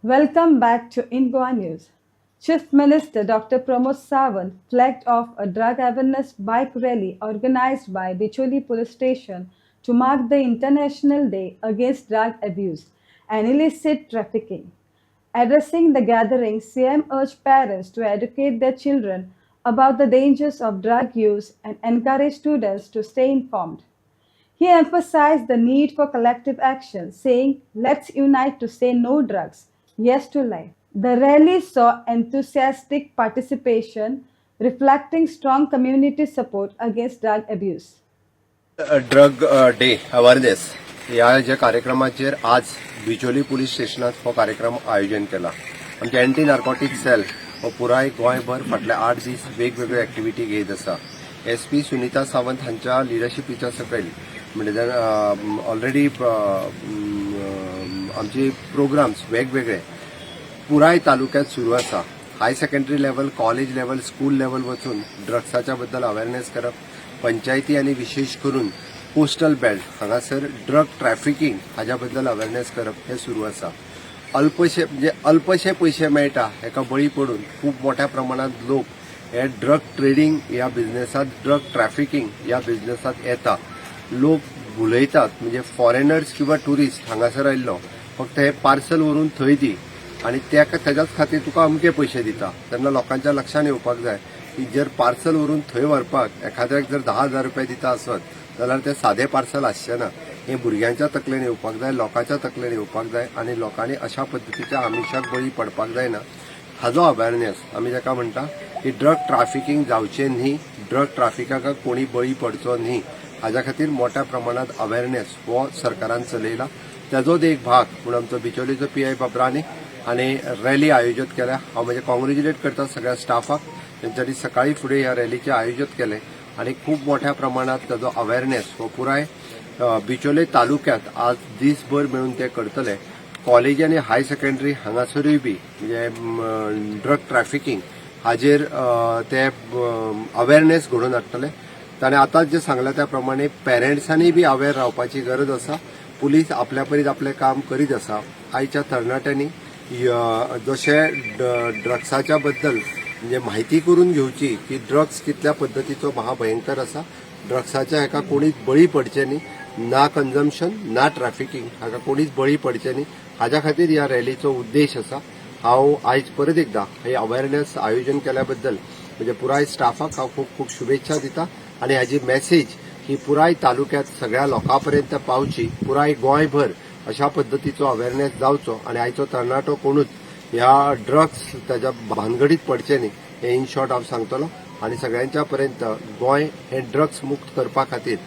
Welcome back to In Goa News. Chief Minister Dr. Pramod Sawant flagged off a drug awareness bike rally organized by Bicholi Police Station to mark the International Day Against Drug Abuse and Illicit Trafficking. Addressing the gathering, CM urged parents to educate their children about the dangers of drug use and encourage students to stay informed. He emphasized the need for collective action, saying, "Let's unite to say no drugs, yes to life." The rally saw enthusiastic participation, reflecting strong community support against drug abuse. Drug day awareness ह्या ज्या कार्यक्रमाचेर आज Bicholim police स्टेशनात हो कार्यक्रम आयोजन केला. आमचे anti narcotic sale हो पुराय गोंयभर फाटले 8 दीस वेगवेगळ्यो एक्टिविटी घेत आसा. SP सुनीता सावंत हांच्या लिडरशिपीच्या सकयल म्हणजे ऑलरेडी आमचे प्रोग्राम्स वेगवेगळे पुराय तालुक्यात सुरू आसा. High secondary level, college level, school level वचून ड्रग्साच्या बद्दल अवेअरनेस करप, पंचायती आणि विशेष करून कोस्टल बेल्ट हांगासर ड्रग ट्रॅफिकिंग हाच्या बद्दल अवेअरनेस करप हे सुरू आसा. अल्पशे पयशे मेळटा हेका बळी पडून खूप मोठ्या प्रमाणात लोक हे ड्रग ट्रेडिंग ह्या बिझनेसात, ड्रग ट्रॅफिकिंग ह्या बिझनेसात येता. लोक भुलयतात म्हणजे फॉरेनर्स किंवा टुरिस्ट हांगासर आयिल्लो फक्त हे पार्सल व्हरून थंय दी आणि त्याच्याच खातीर तुका अमके पयशे दिता. तेन्ना लोकांच्या लक्षात येवपाक जाय की जर पार्सल व्हरून थंय व्हरपाक एखाद्याक जर 10,000 रुपये दिता आसत जाल्यार ते सादें पार्सल आसचें ना. हे भुरग्यांच्या तकलेन येवपाक जाय, लोकांच्या तकलेन येवपाक जाय आणि लोकांनी अशा पद्दतीच्या आमिशाक बळी पडपाक जायना. हाजो अवेअरनेस आमी जाका म्हणटा की ड्रग ट्रॅफिकिंग जावचें न्ही, ड्रग ट्रॅफिकाक कोणी बळी पडचो न्ही हाज्या खातीर मोठ्या प्रमाणात अवेअरनेस हो सरकारान चलयला. ताजोच एक भाग म्हणून आमचो बिचोलीचो PI बाबरांनी आणि रॅली आयोजित केल्या. हांव म्हणजे कॉंग्रॅच्युलेट करता सगळ्या स्टाफाक, तेंच्यांनी सकाळी फुडें ह्या रॅलीचे आयोजित केले आणि खूप मोठ्या प्रमाणात ताजो अवेअरनेस हो पुराय बिचोले तालुक्यात आज दीसभर मेळून ते करतले. कॉलेज आणि हाय सेकंडरी हांगासरूय बी म्हणजे ड्रग ट्रॅफिकिंग हाजेर ते अवेअरनेस घडोवन हाडटले. ताणें आतांच जे सांगला त्या प्रमाणे पेरंट्सांनी बी अवेअर रावपाची गरज आसा. पुलीस आपल्या परीत आपलें काम करीत आसा. आयच्या तरणाट्यांनी जशे ड्रग्साच्या बद्दल म्हणजे माहिती करून घेवची की ड्रग्स कितल्या पद्दतीचो महाभयंकर आसा. ड्रग्साच्या हेका कोणीच बळी पडचे न्ही, ना कन्झम्पशन ना ट्रॅफिकिंग हाका कोणीच बळी पडचे न्ही हाज्या खातीर ह्या रॅलीचो उद्देश आसा. हांव आयज परत एकदा हे अवेअरनेस आयोजन केल्या बद्दल म्हणजे पुराय स्टाफाक हांव खूप खूप शुभेच्छा दिता आणि हाजी मेसेज ही पुराय तालुक्यात सगळ्या लोकांपर्यंत पावची. पुराय गोंयभर अशा पद्दतीचो अवेअरनेस जावचो आणि आयचो तरणाटो कोणूच ह्या ड्रग्स ताच्या भानगडीत पडचे न्ही हे इन शॉर्ट हांव सांगतलो. आणि सगळ्यांच्या पर्यंत गोंय हे ड्रग्स मुक्त करपा खातीर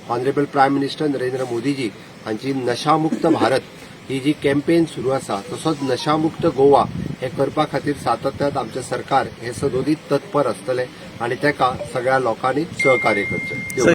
honourable prime minister Narendra Modiji हांची नशामुक्त भारत ही जी कॅम्पेन सुरू आसा तसोच नशामुक्त गोवा हे करपा खातीर सातत्यात आमचे सरकार हे सदोदीत तत्पर आसतले आणि तेका सगळ्या लोकांनी सहकार्य करचें.